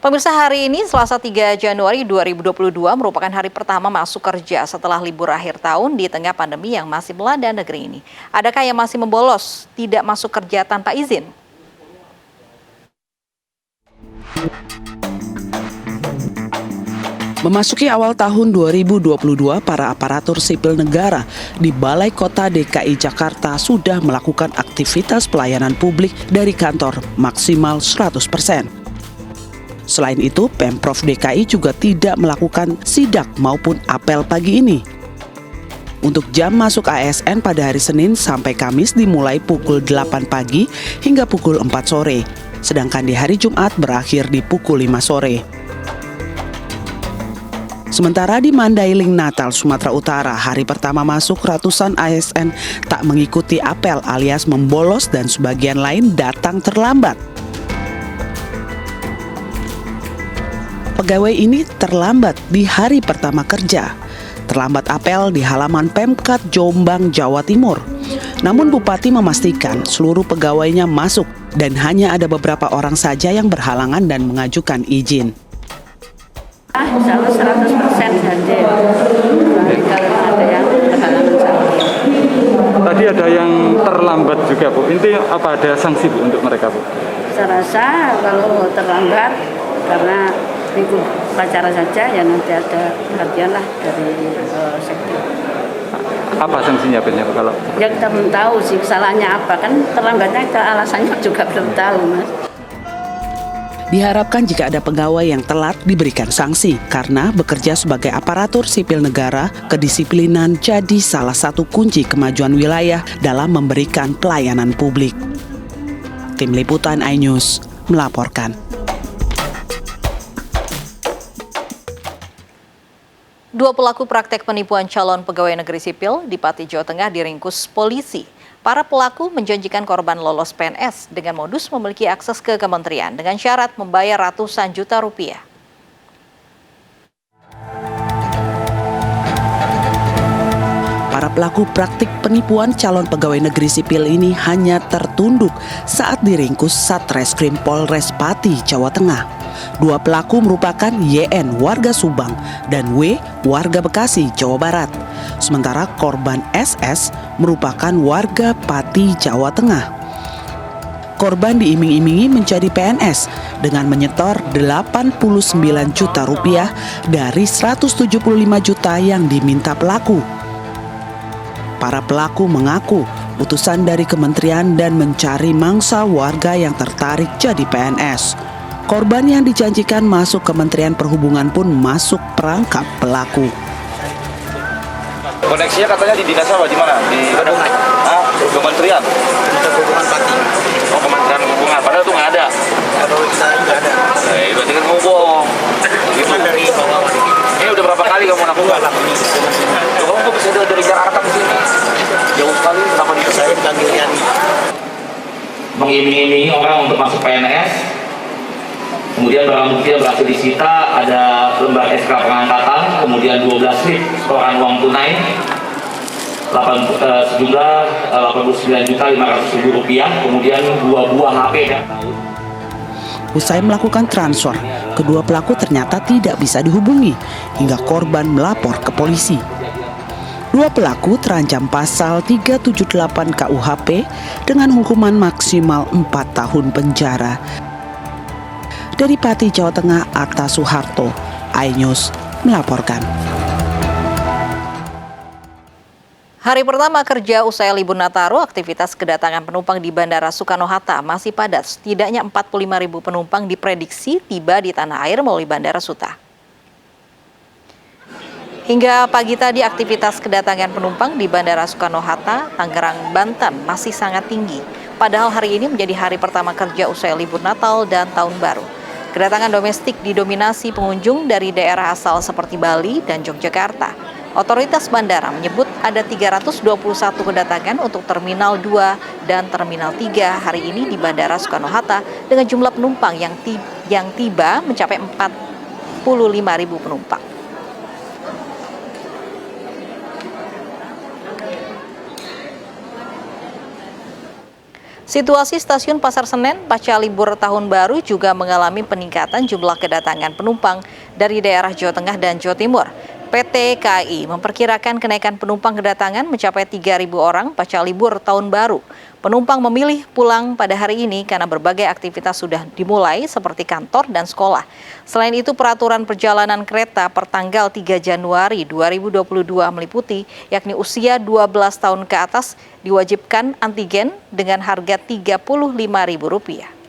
Pemirsa, hari ini Selasa 3 Januari 2022 merupakan hari pertama masuk kerja setelah libur akhir tahun di tengah pandemi yang masih melanda negeri ini. Adakah yang masih membolos, tidak masuk kerja tanpa izin? Memasuki awal tahun 2022, para aparatur sipil negara di Balai Kota DKI Jakarta sudah melakukan aktivitas pelayanan publik dari kantor maksimal 100%. Selain itu, Pemprov DKI juga tidak melakukan sidak maupun apel pagi ini. Untuk jam masuk ASN pada hari Senin sampai Kamis dimulai pukul 8 pagi hingga pukul 4 sore, sedangkan di hari Jumat berakhir di pukul 5 sore. Sementara di Mandailing, Natal, Sumatera Utara, hari pertama masuk ratusan ASN tak mengikuti apel alias membolos dan sebagian lain datang terlambat. Pegawai ini terlambat di hari pertama kerja. Terlambat apel di halaman Pemkat Jombang, Jawa Timur. Namun Bupati memastikan seluruh pegawainya masuk dan hanya ada beberapa orang saja yang berhalangan dan mengajukan izin. Insya Allah 100% hadir. Kalau ada yang berhalangan saja. Tadi ada yang terlambat juga, Bu. Intinya apa, ada sanksi, Bu, untuk mereka, Bu? Saya rasa kalau terlambat karena ikut upacara saja ya nanti ada perhatian lah dari sektor. Apa sanksinya biasanya, Bu, kalau? Ya kita belum tahu sih kesalahannya apa, kan terlambatnya kita alasannya juga belum tahu, Mas. Diharapkan jika ada pegawai yang telat diberikan sanksi karena bekerja sebagai aparatur sipil negara, kedisiplinan jadi salah satu kunci kemajuan wilayah dalam memberikan pelayanan publik. Tim Liputan iNews melaporkan. Dua pelaku praktek penipuan calon pegawai negeri sipil di Pati, Jawa Tengah diringkus polisi. Para pelaku menjanjikan korban lolos PNS dengan modus memiliki akses ke kementerian dengan syarat membayar ratusan juta rupiah. Para pelaku praktik penipuan calon pegawai negeri sipil ini hanya tertunduk saat diringkus Satreskrim Polres Pati, Jawa Tengah. Dua pelaku merupakan YN warga Subang dan W warga Bekasi, Jawa Barat. Sementara korban SS merupakan warga Pati, Jawa Tengah. Korban diiming-imingi menjadi PNS dengan menyetor 89 juta rupiah dari 175 juta yang diminta pelaku. Para pelaku mengaku utusan dari kementerian dan mencari mangsa warga yang tertarik jadi PNS. Korban yang dijanjikan masuk Kementerian Perhubungan pun masuk perangkap pelaku. Koneksinya katanya di dinas apa? Di mana? Di Perhubungan. Kementerian? Perhubungan Pati. Oh, Kementerian Perhubungan. Padahal itu nggak ada. Kalau kita nggak ada. Berarti kan kamu bohong. Itu dari bawah. Ini udah berapa kali kamu lakukan? Kamu kok bisa dari Jakarta ke sini? Jauh sekali. Kenapa di saya dipanggilkan? Mengiming-imingi orang untuk masuk PNS. Kemudian barang bukti yang berhasil disita ada lembar SK pengangkatan, kemudian 12 slip setoran uang tunai sejumlah 89.500.000 rupiah, kemudian 2 buah HP. Usai melakukan transfer, kedua pelaku ternyata tidak bisa dihubungi hingga korban melapor ke polisi. Dua pelaku terancam pasal 378 KUHP dengan hukuman maksimal 4 tahun penjara. Dari Pati, Jawa Tengah, Atta Soeharto, iNews melaporkan. Hari pertama kerja usai libur Nataru, aktivitas kedatangan penumpang di Bandara Soekarno-Hatta masih padat. Setidaknya 45.000 penumpang diprediksi tiba di tanah air melalui Bandara Suta. Hingga pagi tadi, aktivitas kedatangan penumpang di Bandara Soekarno-Hatta, Tangerang, Banten masih sangat tinggi. Padahal hari ini menjadi hari pertama kerja usai libur Natal dan Tahun Baru. Kedatangan domestik didominasi pengunjung dari daerah asal seperti Bali dan Yogyakarta. Otoritas bandara menyebut ada 321 kedatangan untuk Terminal 2 dan Terminal 3 hari ini di Bandara Soekarno-Hatta dengan jumlah penumpang yang tiba mencapai 45.000 penumpang. Situasi stasiun Pasar Senen pasca libur tahun baru juga mengalami peningkatan jumlah kedatangan penumpang dari daerah Jawa Tengah dan Jawa Timur. PT KAI memperkirakan kenaikan penumpang kedatangan mencapai 3.000 orang pasca libur tahun baru. Penumpang memilih pulang pada hari ini karena berbagai aktivitas sudah dimulai seperti kantor dan sekolah. Selain itu, peraturan perjalanan kereta per tanggal 3 Januari 2022 meliputi yakni usia 12 tahun ke atas diwajibkan antigen dengan harga Rp35.000.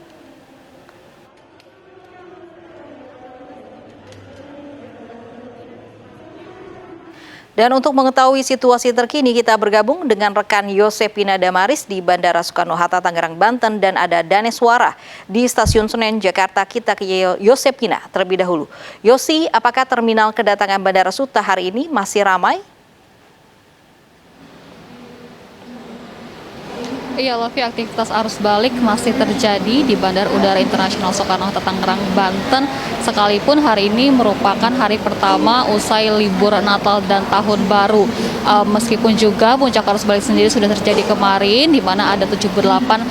Dan untuk mengetahui situasi terkini, kita bergabung dengan rekan Yosepina Damaris di Bandara Soekarno-Hatta, Tangerang, Banten, dan ada Daneswara di Stasiun Senen, Jakarta. Kita ke Yosepina terlebih dahulu. Yosi, apakah terminal kedatangan Bandara Suta hari ini masih ramai? Iya, Lovi, aktivitas arus balik masih terjadi di Bandara Udara Internasional Soekarno-Hatta, Tangerang, Banten. Sekalipun hari ini merupakan hari pertama usai libur Natal dan Tahun Baru. Meskipun juga puncak arus balik sendiri sudah terjadi kemarin, di mana ada 78.000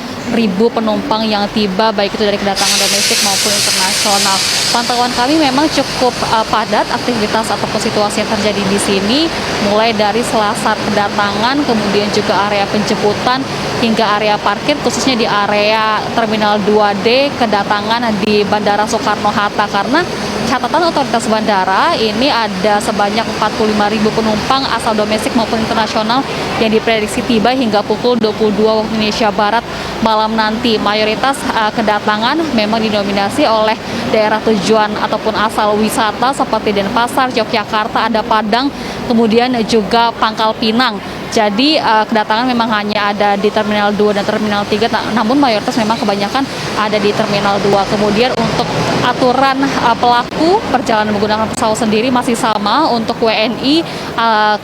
penumpang yang tiba, baik itu dari kedatangan domestik maupun internasional. Pantauan kami memang cukup padat aktivitas ataupun situasi yang terjadi di sini, mulai dari selasar kedatangan, kemudian juga area penjemputan, hingga area parkir, khususnya di area Terminal 2D kedatangan di Bandara Soekarno-Hatta. Karena catatan otoritas bandara ini ada sebanyak 45.000 penumpang asal domestik maupun internasional yang diprediksi tiba hingga pukul 22 waktu Indonesia Barat malam nanti. Mayoritas kedatangan memang didominasi oleh daerah tujuan ataupun asal wisata seperti Denpasar, Yogyakarta, ada Padang, kemudian juga Pangkal Pinang. Jadi kedatangan memang hanya ada di Terminal 2 dan Terminal 3, namun mayoritas memang kebanyakan ada di Terminal 2. Kemudian untuk aturan pelaku perjalanan menggunakan pesawat sendiri masih sama. Untuk WNI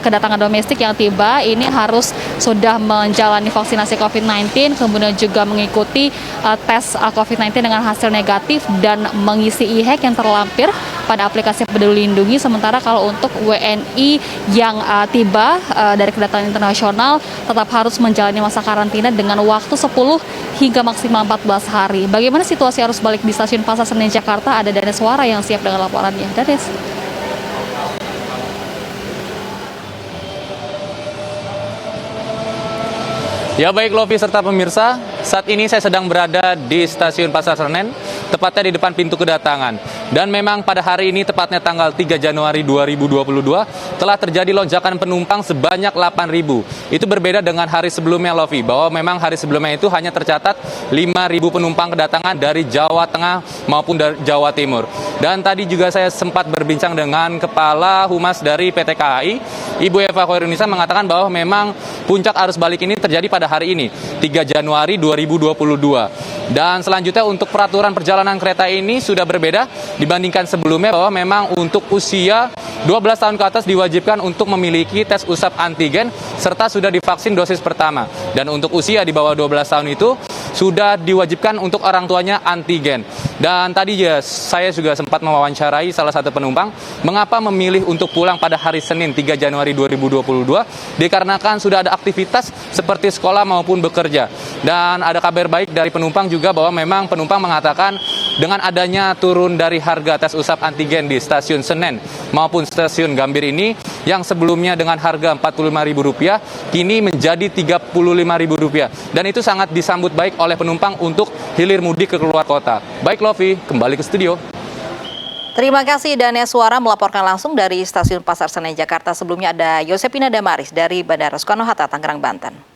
kedatangan domestik yang tiba ini harus sudah menjalani vaksinasi COVID-19, kemudian juga mengikuti tes COVID-19 dengan hasil negatif dan mengisi e-hack yang terlampir pada aplikasi Peduli Lindungi. Sementara kalau untuk WNI yang tiba dari kedatangan internasional tetap harus menjalani masa karantina dengan waktu 10 hingga maksimal 14 hari. Bagaimana situasi arus balik di Stasiun Pasar Senen, Jakarta? Ada Daneswara yang siap dengan laporannya. Danes. Ya baik Lovi serta pemirsa, saat ini saya sedang berada di Stasiun Pasar Senen, tepatnya di depan pintu kedatangan. Dan memang pada hari ini, tepatnya tanggal 3 Januari 2022, telah terjadi lonjakan penumpang sebanyak 8.000. Itu berbeda dengan hari sebelumnya, Lovi, bahwa memang hari sebelumnya itu hanya tercatat 5.000 penumpang kedatangan dari Jawa Tengah maupun dari Jawa Timur. Dan tadi juga saya sempat berbincang dengan Kepala Humas dari PT KAI, Ibu Eva Koirunisa, mengatakan bahwa memang puncak arus balik ini terjadi pada hari ini, 3 Januari 2022. Dan selanjutnya untuk peraturan perjalanan kereta ini sudah berbeda dibandingkan sebelumnya, bahwa memang untuk usia 12 tahun ke atas diwajibkan untuk memiliki tes usap antigen serta sudah divaksin dosis pertama. Dan untuk usia di bawah 12 tahun itu sudah diwajibkan untuk orang tuanya antigen. Dan tadi ya saya juga sempat mewawancarai salah satu penumpang mengapa memilih untuk pulang pada hari Senin 3 Januari 2022, dikarenakan sudah ada aktivitas seperti sekolah maupun bekerja. Dan ada kabar baik dari penumpang juga, bahwa memang penumpang mengatakan dengan adanya turun dari harga tes usap antigen di Stasiun Senen maupun Stasiun Gambir ini, yang sebelumnya dengan harga Rp45.000 kini menjadi Rp35.000. Dan itu sangat disambut baik oleh penumpang untuk hilir mudik ke keluar kota. Baik Lovi, kembali ke studio. Terima kasih Daneswara melaporkan langsung dari Stasiun Pasar Senen, Jakarta. Sebelumnya ada Yosepina Damaris dari Bandara Soekarno-Hatta, Tangerang, Banten.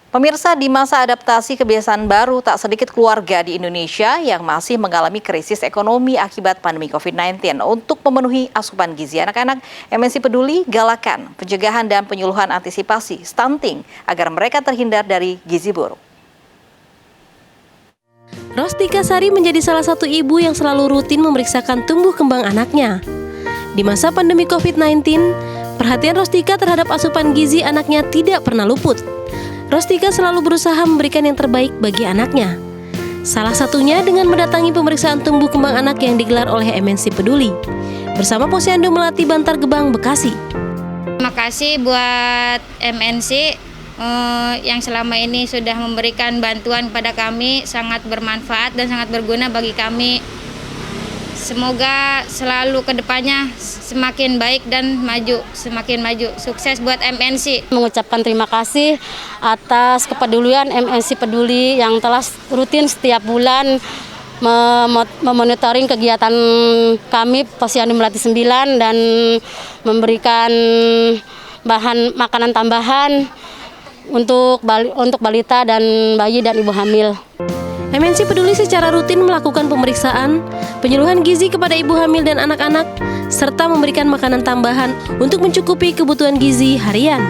Pemirsa, di masa adaptasi kebiasaan baru, tak sedikit keluarga di Indonesia yang masih mengalami krisis ekonomi akibat pandemi COVID-19. Untuk memenuhi asupan gizi anak-anak, MNC Peduli galakan pencegahan dan penyuluhan antisipasi stunting agar mereka terhindar dari gizi buruk. Rostika Sari menjadi salah satu ibu yang selalu rutin memeriksakan tumbuh kembang anaknya. Di masa pandemi COVID-19, perhatian Rostika terhadap asupan gizi anaknya tidak pernah luput. Rostika selalu berusaha memberikan yang terbaik bagi anaknya. Salah satunya dengan mendatangi pemeriksaan tumbuh kembang anak yang digelar oleh MNC Peduli bersama Posyandu Melati Bantar Gebang, Bekasi. Terima kasih buat MNC yang selama ini sudah memberikan bantuan kepada kami, sangat bermanfaat dan sangat berguna bagi kami. Semoga selalu kedepannya semakin baik dan maju, semakin maju. Sukses buat MNC. Mengucapkan terima kasih atas kepedulian MNC Peduli yang telah rutin setiap bulan memonitoring kegiatan kami Posyandu Melati 9 dan memberikan bahan makanan tambahan untuk balita dan bayi dan ibu hamil. MNC Peduli secara rutin melakukan pemeriksaan, penyuluhan gizi kepada ibu hamil dan anak-anak, serta memberikan makanan tambahan untuk mencukupi kebutuhan gizi harian.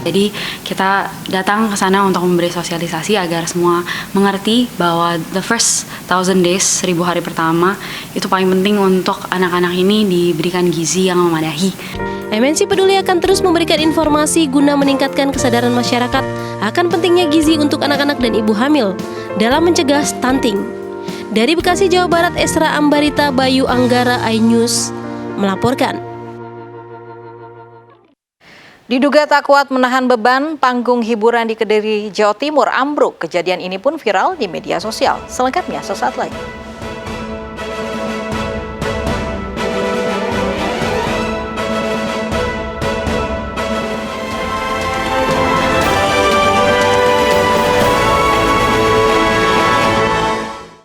Jadi kita datang ke sana untuk memberi sosialisasi agar semua mengerti bahwa the first 1000 days, 1000 hari pertama, itu paling penting untuk anak-anak ini diberikan gizi yang memadai. MNC Peduli akan terus memberikan informasi guna meningkatkan kesadaran masyarakat akan pentingnya gizi untuk anak-anak dan ibu hamil dalam mencegah stunting. Dari Bekasi, Jawa Barat, Esra Ambarita Bayu Anggara, iNews melaporkan. Diduga tak kuat menahan beban, panggung hiburan di Kediri, Jawa Timur ambruk. Kejadian ini pun viral di media sosial. Selengkapnya sesaat lagi.